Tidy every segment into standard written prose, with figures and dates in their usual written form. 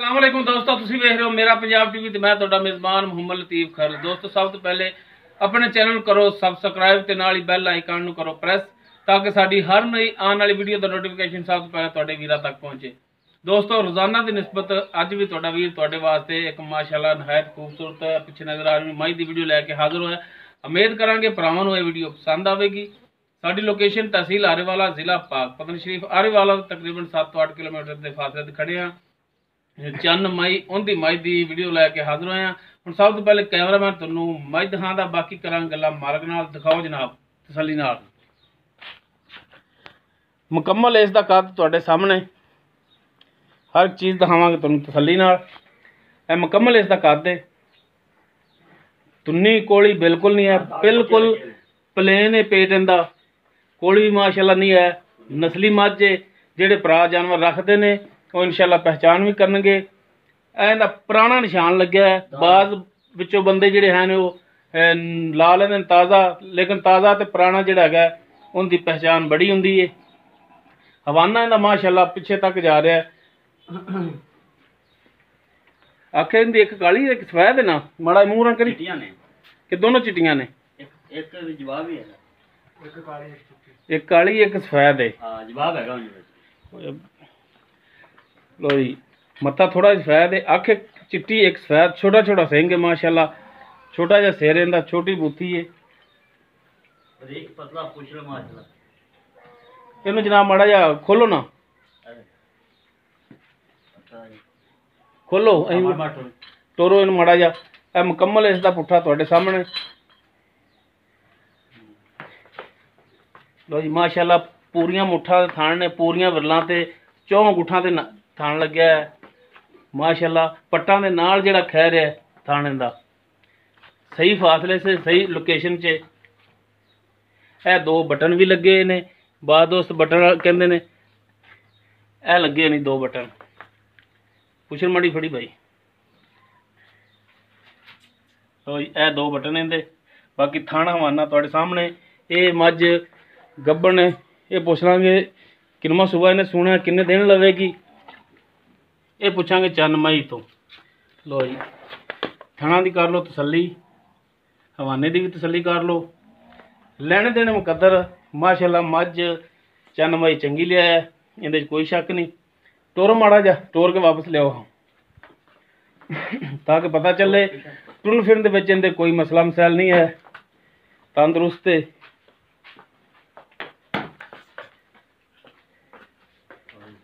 अस्सलाम वालेकुम दोस्तों, तुसीं वेख रहे हो मेरा पंजाब टीवी ते मैं तुहाडा मेज़बान मुहम्मद लतीफ़ खर। दोस्तों सब तो पहले अपने चैनल करो सबसक्राइब ते नाल ही बैल आइकन नूं करो प्रेस ताकि साडी हर नई आने वाली वीडियो दा नोटिफिकेशन सब तो पहले तुहाडे वीरां तक पहुंचे। दोस्तों रोजाना की निस्बत अज भी तुहाडा वीर तुहाडे वास्ते एक माशाअल्लाह नहायत खूबसूरत पिछे नजर आ रही मई की वीडियो लैके हाजिर होया। उम्मीद करांगे भरावां नूं ये वीडियो पसंद आवेगी। साडी लोकेशन तहसील आरेवाला जिला पाक पतन शरीफ आरेवाला तकरीबन 7 तो 8 किलोमीटर के फासले ते खड़े हैं। चंद मई उनकी मई की वीडियो लैके हाजिर होए हैं। हुण सब तो पहले कैमरा मैं तुहानूं मई दिखांदा, बाकी करांगे गल्लां मालक नाल। दिखाओ जनाब तसल्ली नाल। मुकम्मल इसका कद तुहाडे सामने, हर चीज़ दिखावांगे तुहानूं तसल्ली नाल। ए मुकम्मल इसका कद है, तुन्नी कोली बिल्कुल नहीं है, बिल्कुल प्लेन है पेट इंदा, कोली भी माशाअल्लाह नहीं है। नस्ली मझ है, जिहड़े भरा जानवर रखते हैं वो इंशाअल्लाह पहचान भी करनगे। इहदा पुराना निशान लग्या है, बाज़ विचों बंदे जिहड़े हैं वो ला लेंदे ताज़ा, लेकिन ताज़ा तो पुराना जिहड़ा है उनकी पहचान बड़ी हुंदी है। हवाना इहदा माशाअल्लाह पिछे तक जा रहा है। आखे इनकी एक काली एक सफेद है ना, माड़ा मूँह रंग करी कि दोनों चिट्टियां ने, एक जवाब ही है, एक काली एक सफेद है। हाँ जवाब है। लो जी मत्था थोड़ा सफेद है, अख एक चिट्टी एक सफेद, छोटा छोटा सिंह है माशाअल्लाह, छोटा जिहा सिर इहदा, छोटी बूथी है। पतला पूछ लो माशाअल्लाह। इहनूं जनाब माड़ा जिहा खोलो ना, खोलो टोरो इहनूं माड़ा जिहा। ए मुकम्मल इसका पुट्ठा तुहाडे सामने। लो जी माशाअल्लाह पूरियां मुठा थान ने, पूरियां विरलां ते चौं गुठां ते थान लग्या है माशाअल्लाह। पट्टां दे नाल जिहड़ा खैर है थाने दा सही फासले से सही लोकेशन च। ए दो बटन भी लगे ने, बाद दोस्त बटन कहंदे ने, ए लगे नहीं दो बटन। पुछन मड़ी फड़ी भाई, तो ए दो बटन इहदे। बाकी थाना हवाना तुहाडे सामने। ये मझ गब्बन है, ये पुछ लांगे किनवा सूबा इन्हें सुनिया, किन्ने दिन लवेगी, ये पुछांगे चंद मई तो। लो जी थाना की कर लो तसल्ली, हवाने की भी तसल्ली कर लो। लेने देने मुकद्दर माशाअल्लाह मझ चंद मई चंगी लिया है, इहदे कोई शक नहीं। टोर माड़ा जा टोर के वापस लियाओ ताकि पता चले टुरन फिरन दे विच इहदे कोई मसला मसैल नहीं है, तंदुरुस्त है।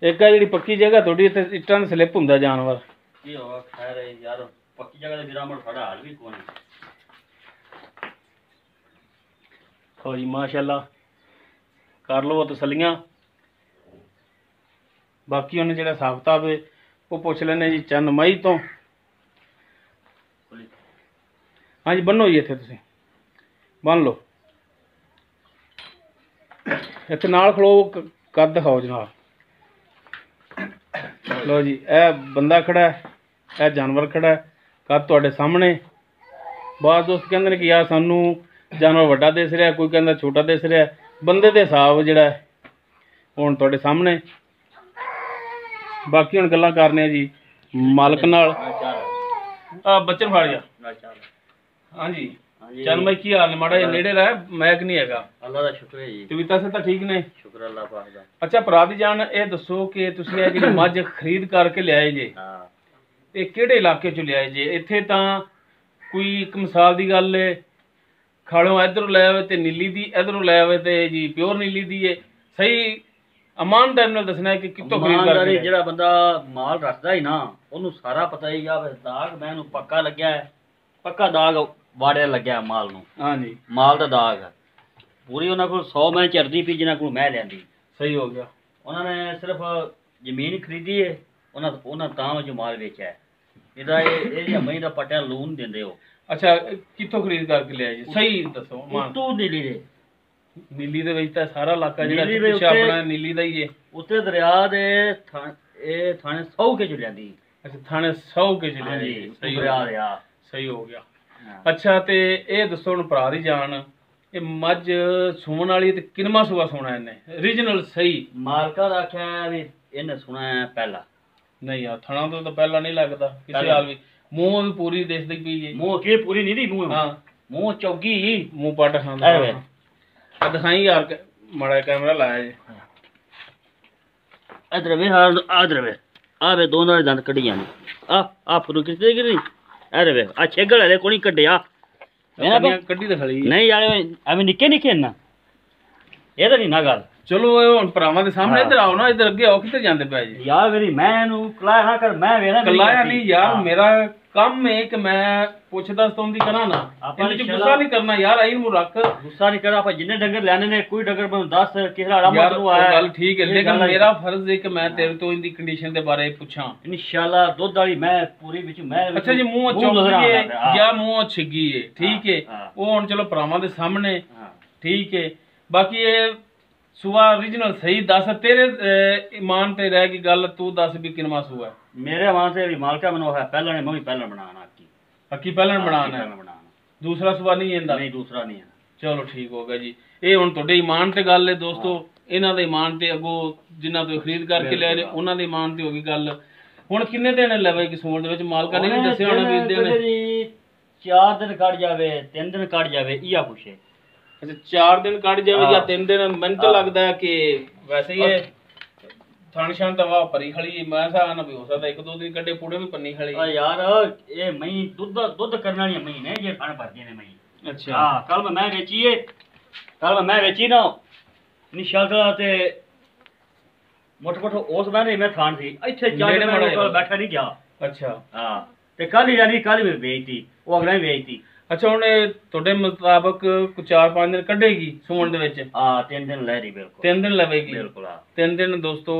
एक है जी पक्की जगह थोड़ी, इत्थे इट्टां स्लिप हुंदा जानवर। की होगा खैर है यार, पक्की जगह ते विरामण साडा हाल भी कोई नहीं। हो जी माशाअल्लाह कर लो तसलियां। बाकी उन्हें जिहड़ा हिसाब किताब है वो पुछ लेने जी चंद मई तो। हाँ जी बनो जी, इत्थे तुसीं बन लो, इत्थे नाल खड़ो, कद दिखाओ जनाब। लो जी ए बंदा खड़ा है, ए जानवर खड़ा है, कद तुहाडे सामने। बाज़ दोस्त कहंदे ने कि यार सानू जानवर वड्डा दिस रहा, कोई कहंदा छोटा दिस रहा। बंदे दे हिसाब जिहड़ा है हुण तुहाडे सामने। बाकी हुण गल्लां करने जी मालक नाल। बच्चन फाड़ जा। हाँ जी चल मैं की हाल ने, माड़ा जिहा नेड़े रह, मैक नहीं हैगा। अल्लाह दा शुक्र है जी, तबीयतां से ठीक ने? शुक्र अल्लाह पाक दा। अच्छा भरा दी जान ये दसो कि तुसीं ये जिहड़ी मझ खरीद करके लियाए जे, हां ये किहड़े इलाके चों लियाए जे? इत्थे तां कोई एक मिसाल दी गल है, खालों इधरों लै आवे ते नीली दी, इधरों लै आवे ते जी प्योर नीली दी है। सही ईमानदारी नाल दसना है कि कित्थों खरीद करके लियाए? जिहड़ा बंदा माल रखदा ही ना ओनू सारा पता ही आ। दाग मैनू पक्का लग्या है, पक्का दाग वाड़े लग्या माल नू। हाँ जी माल दा दाग है पूरी। उन्हां कोल 100 मैं चरदी पी, जिन्हां कोल मैं लैंदी। सही हो गया। उन्होंने सिर्फ जमीन खरीदी है, उन्होंने तां जो माल बेचा है। इहदा ये मई दा पट्टिया लून देंदे हो। अच्छा कित्थों खरीद करके लियाए जी? सही दसो। तू नीली दे, नीली दे विच तां सारा इलाका जिहड़ा नीली दे पिछे अपना नीली दा ही है। उत्ते दरिया दे थाने 100 के च लैंदी। अच्छा थाने 100 के च हाँ जी, लियाए। सही हो दरिया गया, दरिया। सही हो गया। हाँ। अच्छा ते ये दसो हुण भरा दी जान, ये मझ सूण वाली ते किनवा सूआ सोना इन्हें रीजनल सही? मालका दा आख्या भी इन्हें सुना है पहला। ਨਹੀਂ ਯਾਰ ਥਣਾ ਤੋਂ ਤਾਂ ਪਹਿਲਾਂ ਨਹੀਂ ਲੱਗਦਾ ਕਿਸੇ ਹਾਲ ਵੀ। ਮੂੰਹ ਵੀ ਪੂਰੀ ਦਿਸਦੀ ਪਈ ਏ। ਮੂੰਹ ਕੀ ਪੂਰੀ ਨਹੀਂ ਦੀ ਮੂੰਹ। ਹਾਂ ਮੂੰਹ ਚੌਗੀ ਮੂੰਹ ਪੱਟ ਖਾਂਦਾ। ਆ ਦਿਖਾਈ ਯਾਰ ਮਾੜਾ ਕੈਮਰਾ ਲਾਇਆ ਜੀ। ਇਧਰ ਵੇ ਆਦਰ ਵੇ ਆ ਵੇ ਦੋਨਾਂ ਦੇ ਦੰਦ ਕੱਢੀ ਜਾਂਦੇ ਆ ਫਰੂ ਕਿਤੇ ਗਿਰੀ ਅਰੇ ਵੇ ਆ ਛੇਗਲ ਹਲੇ ਕੋਣੀ ਕੱਢਿਆ ਮੈਂ ਕੱਢੀ ਤਾਂ ਖਲੀ ਨਹੀਂ ਯਾਰ ਐਵੇਂ ਨਿੱਕੇ ਨਿੱਕੇ ਨਾ ਇਹ ਤਾਂ ਨਹੀਂ ਨਾ ਗੱਲ। ਚਲੋ ਇਹ ਹੁਣ ਭਰਾਵਾਂ ਦੇ ਸਾਹਮਣੇ ਇੱਧਰ ਆਓ ਨਾ, ਇੱਧਰ ਅੱਗੇ ਆਓ, ਕਿੱਥੇ ਜਾਂਦੇ ਪਏ ਜੀ ਯਾਰ ਮੇਰੀ ਮੈਂ ਨੂੰ ਕਲਾਇਆ ਨਾ ਕਰ ਮੈਂ ਵੇਣਾ ਕਲਾਇਆ ਨਹੀਂ ਯਾਰ ਮੇਰਾ ਕੰਮ ਹੈ ਕਿ ਮੈਂ ਪੁੱਛਦਾ ਸਤੋਂਦੀ ਕਰਾਂ ਨਾ ਆਪਾਂ ਨੇ ਗੁੱਸਾ ਨਹੀਂ ਕਰਨਾ ਯਾਰ। ਆਈ ਨੂੰ ਰੱਖ ਗੁੱਸਾ ਨਹੀਂ ਕਰ ਆਪਾਂ ਜਿੰਨੇ ਡੰਗਰ ਲੈਣੇ ਨੇ ਕੋਈ ਡੰਗਰ ਮੈਨੂੰ ਦੱਸ ਕਿਹੜਾ ਰਾਮਾ ਨੂੰ ਆਇਆ ਗੱਲ ਠੀਕ ਹੈ ਲੇਕਿਨ ਮੇਰਾ ਫਰਜ਼ ਹੈ ਕਿ ਮੈਂ ਤੇਰੇ ਤੋਂ ਇਹਦੀ ਕੰਡੀਸ਼ਨ ਦੇ ਬਾਰੇ ਪੁੱਛਾਂ। ਇਨਸ਼ਾਅੱਲਾ ਦੁੱਧ ਵਾਲੀ ਮੈਂ ਪੂਰੀ ਵਿੱਚ ਮੈਂ ਅੱਛਾ ਜੀ ਮੂੰਹ ਚੌਂਕੀ ਹੈ ਜਾਂ ਮੂੰਹ ਛਿੱਗੀ ਹੈ ਠੀਕ ਹੈ ਉਹ ਹੁਣ ਚਲੋ ਭਰਾਵਾਂ ਦੇ ਸਾਹਮਣੇ ਠੀਕ ਹੈ। ਬਾਕੀ ਇਹ ਸੂਆ ओरिजिनल सही दस तेरे ईमान ते रह गई गल तू दस भी किनवा सूआ मेरे मान से मालका मनो है पहला ने मैं पहला बनाना हकी पहलन बनाना है दूसरा सूआ नहीं है नहीं दूसरा नहीं है। चलो ठीक हो गया जी। ये हुण तुहाडे ईमान ते गल है दोस्तों इन्हां दे ईमान ते अगो जिन्हां तो खरीद करके ले ने उन्हां दे ईमान ते हो गई गल। हुण किन्ने दिन लवे कि सूण दे विच मालका ने नहीं दस्सिया होना भी दिन 4 दिन कट जावे 3 दिन कट जावे इया कुछ है। अच्छा 4 दिन कट जावे या 3 दिन मन तो लगता है कि वैसे ही है थान शान तो वाह परी खड़ी मैं सा ना भी हो सकता 1-2 दिन कड्डे पूरे भी पन्नी खड़ी यार ये मई दूध दूध करना नहीं मई ने ये खान भरती ने मई। अच्छा हां कल मैं बेची है कल मैं बेची ना निशादा ते मोट मोट ओस बने मैं थान थी इथे जाने में बैठा नहीं गया। अच्छा हां ते कल ही जानी कल भी बेचती वो अगला ही बेचती। अच्छा हुण ਤੁਹਾਡੇ ਮੁਤਾਬਕ 4-5 दिन ਕੱਢੇਗੀ ਸੂਣ ਦੇ ਵਿੱਚ। ਹਾਂ 3 ਦਿਨ ਲੈ ਰਹੀ ਬਿਲਕੁਲ 3 ਦਿਨ ਲਵੇਗੀ ਬਿਲਕੁਲ 3 ਦਿਨ ਦੋਸਤੋ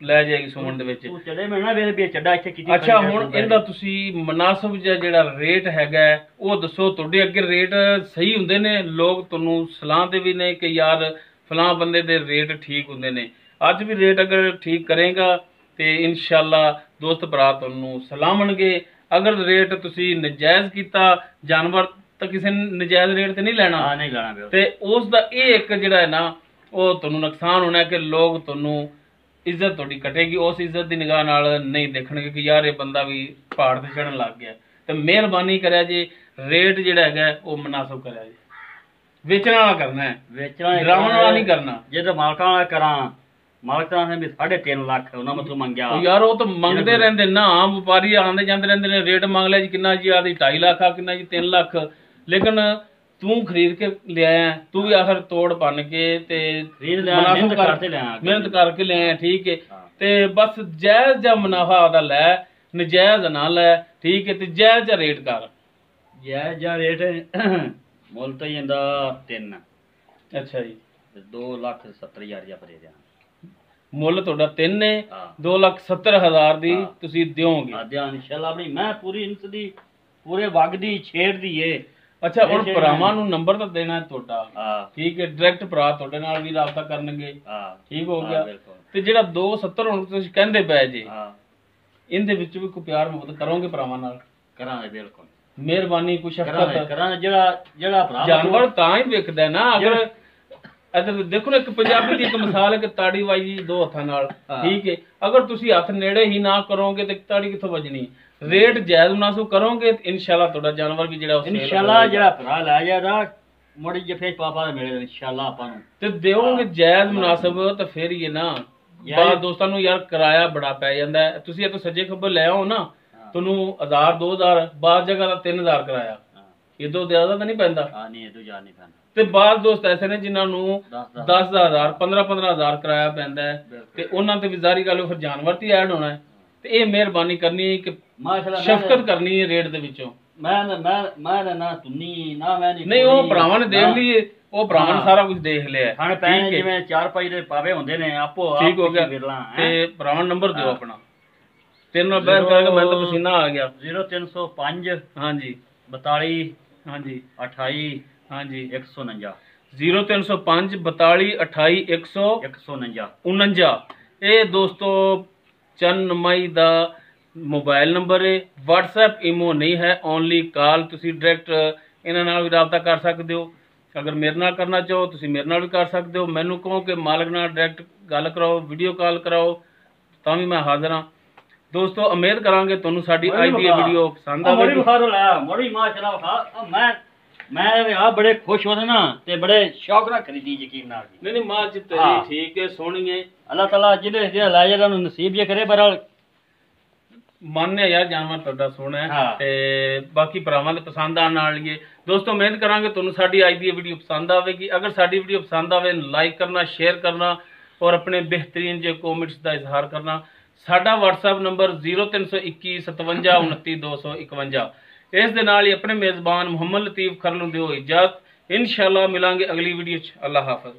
ਲੈ ਜਾਏਗੀ ਸੂਣ ਦੇ ਵਿੱਚ। ਤੂੰ ਚਲੇ ਮੈਂ ਨਾ ਵੇਲੇ ਵੀ ਚੱਡਾ ਇੱਥੇ ਕੀਤੀ। ਅੱਛਾ ਹੁਣ ਇਹਦਾ ਤੁਸੀਂ ਮਨਾਸਬ ਜਿਹੜਾ ਰੇਟ ਹੈਗਾ ਉਹ ਦੱਸੋ। ਤੁਹਾਡੇ ਅੱਗੇ ਰੇਟ ਸਹੀ ਹੁੰਦੇ ਨੇ ਲੋਕ ਤੁਹਾਨੂੰ ਸਲਾਹ ਦੇ ਵੀ ਨੇ ਕਿ ਯਾਰ ਫਲਾਂ ਬੰਦੇ ਦੇ ਰੇਟ ਠੀਕ ਹੁੰਦੇ ਨੇ। ਅੱਜ ਵੀ ਰੇਟ ਅਗਰ ਠੀਕ ਕਰੇਗਾ ਤੇ ਇਨਸ਼ਾਅੱਲਾ ਦੋਸਤ ਭਰਾ ਤੁਹਾਨੂੰ ਸਲਾਮਣਗੇ। अगर रेट तुसी नजायज किता जानवर तो किसी नजायज रेट ते नहीं लेना ते उस दा ये एक जिहड़ा है ना वो तुहानू नुकसान होना है कि लोग तुहानू इज्जत तुहाडी कटेगी उस इज्जत दी निगाह नाल नहीं देखणगे कि यार ये बंदा भी पहाड़ ते चढ़न लग गया। ते मेहरबानी करिया जी रेट जिहड़ा हैगा वो मुनासिब करिया जी। वेचण वाला करना है वेचण ड्रामण वाला नहीं करना। जे तो मालकां वाला करां मालकां ने भी 3.5 लाख उन्हां मतलब मंगया यार वो तो मंगते रहंदे ना व्यापारी आंदे जांदे रहंदे ने रेट मंग लिया जी किन्ना जी आदी 2.5 लाख आ किन्ना जी 3 लाख लेकिन तू खरीद के ले आया तू भी आखिर तोड़ बन के ते खरीद ले मेहनत करके ले आया ठीक है ते बस जायज जा मुनाफा ओदा लै नजायज ना लै ठीक है ते जायज जा रेट कर जायज जा रेट मुल तो इंदा 3। अच्छा जी 2,70,000 पर दे ਮੁੱਲ ਤੁਹਾਡਾ 3 ਨੇ 2,70,000 ਦੀ ਤੁਸੀਂ ਦਿਓਗੇ। ਦਿਆਂ ਇਨਸ਼ਾਅੱਲਾ ਆਪਣੀ ਮੈਂ ਪੂਰੀ ਇੰਚ ਦੀ ਪੂਰੇ ਵਗ ਦੀ ਛੇੜ ਦੀ ਏ। ਅੱਛਾ ਹੁਣ ਭਰਾਵਾਂ ਨੂੰ ਨੰਬਰ ਤਾਂ ਦੇਣਾ ਹੈ ਤੁਹਾਡਾ ਠੀਕ ਹੈ ਡਾਇਰੈਕਟ ਭਰਾ ਤੁਹਾਡੇ ਨਾਲ ਵੀ ਰਾਬਤਾ ਕਰਨਗੇ ਠੀਕ ਹੋ ਗਿਆ। ਤੇ ਜਿਹੜਾ 270 ਹੁਣ ਤੁਸੀਂ ਕਹਿੰਦੇ ਪਏ ਜੀ ਇਹਦੇ ਵਿੱਚ ਵੀ ਕੋਈ ਪਿਆਰ ਮੁਹੱਬਤ ਕਰੋਗੇ ਭਰਾਵਾਂ ਨਾਲ? ਕਰਾਂਗੇ ਬਿਲਕੁਲ ਮਿਹਰਬਾਨੀ ਕੋਈ ਸ਼ਫਕਤ ਕਰਾਂ ਜਿਹੜਾ ਭਰਾ ਜਾਨਵਰ ਤਾਂ ਹੀ ਵਿਕਦਾ ਨਾ ਅਗਰ इधर देखो ना एक पंजाबी की एक मिसाल है कि ताड़ी वाई 2 हत्थां नाल ठीक है अगर तुसी हथ नेड़े ही ना करोगे तो ताड़ी कित्थों वजनी। रेट जायज मुनासिब करोगे इंशाल्लाह तुहाडा जानवर भी जिहड़ा इंशाल्लाह जिहड़ा भरा लै जाएगा मुड़ी जफे पापा दे मिले इंशाल्लाह आपां नूं ते देओगे जायज मुनासिब तो फिर ही है ना। बाहर दोस्तां नूं यार किराया बड़ा पै जांदा है तुसी इत्थों सज्जे खब्बे ले आओ ना तुहानूं 1000 2000 बाहर जगह दा 3000 किराया ये तो ज्यादा तो नहीं पैंदा। हां नहीं ये तो ज्यादा नहीं पैंदा ਤੇ ਬਾਹਰ ਦੋਸਤ ਐਸੇ ਨੇ ਜਿਨ੍ਹਾਂ ਨੂੰ 10,000 15,000 ਕਿਰਾਇਆ ਪੈਂਦਾ ਹੈ ਤੇ ਉਹਨਾਂ ਤੇ ਵੀ ਜ਼ਾਰੀ ਗੱਲ ਫਿਰ ਜਾਨਵਰ ਤੇ ਐਡ ਹੋਣਾ ਹੈ ਤੇ ਇਹ ਮਿਹਰਬਾਨੀ ਕਰਨੀ ਕਿ ਸ਼ਫਕਤ ਕਰਨੀ ਹੈ ਰੇਟ ਦੇ ਵਿੱਚੋਂ। ਮੈਂ ਨਾ ਤੁੰਨੀ ਨਾ ਮੈਂ ਨਹੀਂ ਉਹ ਭਰਾਵਾਂ ਨੇ ਦੇਖ ਲਈ ਉਹ ਭਰਾਵਾਂ ਨੇ ਸਾਰਾ ਕੁਝ ਦੇਖ ਲਿਆ ਹਣ ਪੈਸੇ ਜਿਵੇਂ 4-5 ਦੇ ਪਾਵੇ ਹੁੰਦੇ ਨੇ ਆਪੋ ਠੀਕ ਹੋ ਗਿਆ ਤੇ ਭਰਾਵਾਂ ਨੰਬਰ ਦਿਓ ਆਪਣਾ ਤੇਰੇ ਨਾਲ ਬਹਿਸ ਕਰਕੇ ਮੈਂ ਤਾਂ ਪਸੀਨਾ ਆ ਗਿਆ। 0305 ਹਾਂਜੀ 42 ਹਾਂਜੀ 28 ਹਾਂਜੀ 149 0305 42 28 149 ਇਹ ਦੋਸਤੋ ਚੰਨ ਮਈ ਦਾ मोबाइल नंबर है। WhatsApp ईमो नहीं है ओनली कॉल तुसी डायरैक्ट इन्हां नाल भी राबता कर सकते हो। अगर मेरे नाल करना चाहो तुसी मेरे नाल भी कर सकते हो। मैनू कहो कि मालिक नाल डायरैक्ट गल कराओ वीडियो कॉल कराओ तां भी मैं हाज़र हाँ। ਦੋਸਤੋ ਉਮੀਦ ਕਰਾਂਗੇ ਤੁਹਾਨੂੰ ਸਾਡੀ ਅੱਜ ਦੀ ਇਹ ਵੀਡੀਓ ਪਸੰਦ ਮੋੜੀ ਆਵੇਗੀ। ਬੁਖਾਰ ਲਾਇਆ ਮੋੜੀ ਮਾਸ਼ਾਅੱਲਾ ਵਿਖਾ ਮੈਂ ਆ ਬੜੇ ਖੁਸ਼ ਹੋਦੇ ਨਾ ਤੇ ਬੜੇ ਸ਼ੌਕ ਨਾਲ ਖਰੀਦੀ ਯਕੀਨ ਨਾਲ ਨਹੀਂ ਮਾਂ ਜੀ ਤੇਰੀ ਠੀਕ ਹੈ ਸੋਹਣੀ ਹੈ। ਅੱਲਾਹ ਤਾਲਾ ਜਿਹਦੇ ਲੈ ਜਾਦਾ ਨੂੰ ਨਸੀਬ ਜੇ ਕਰੇ ਬਰਲ ਮੰਨਿਆ ਯਾਰ ਜਾਨਵਰ ਤੁਹਾਡਾ ਸੋਹਣਾ ਹੈ ਤੇ ਬਾਕੀ ਭਰਾਵਾਂ ਦੇ ਪਸੰਦ ਆਉਣ ਵਾਲੀ ਹੈ। ਦੋਸਤੋ ਉਮੀਦ ਕਰਾਂਗੇ ਤੁਹਾਨੂੰ ਸਾਡੀ ਅੱਜ ਦੀ ਇਹ ਵੀਡੀਓ ਪਸੰਦ ਆਵੇਗੀ। ਅਗਰ ਸਾਡੀ ਵੀਡੀਓ ਪਸੰਦ ਆਵੇ ਲਾਈਕ ਕਰਨਾ, ਸ਼ੇਅਰ ਕਰਨਾ ਔਰ ਆਪਣੇ ਬਿਹਤਰੀਨ ਜੇ ਕਮੈਂਟਸ ਦਾ ਇਜ਼ਹਾਰ ਕਰਨਾ। ਸਾਡਾ WhatsApp ਨੰਬਰ 032157299251। ਇਸ ਦੇ ਨਾਲ ਹੀ ਆਪਣੇ ਮੇਜ਼ਬਾਨ ਮੁਹੰਮਦ ਲਤੀਫ ਖਰ ਨੂੰ ਦਿਓ ਇਜਾਜ਼ਤ। ਇਨਸ਼ਾਅੱਲਾ ਮਿਲਾਂਗੇ ਅਗਲੀ ਵੀਡੀਓ 'ਚ। ਅੱਲਾਹ ਹਾਫਿਜ਼।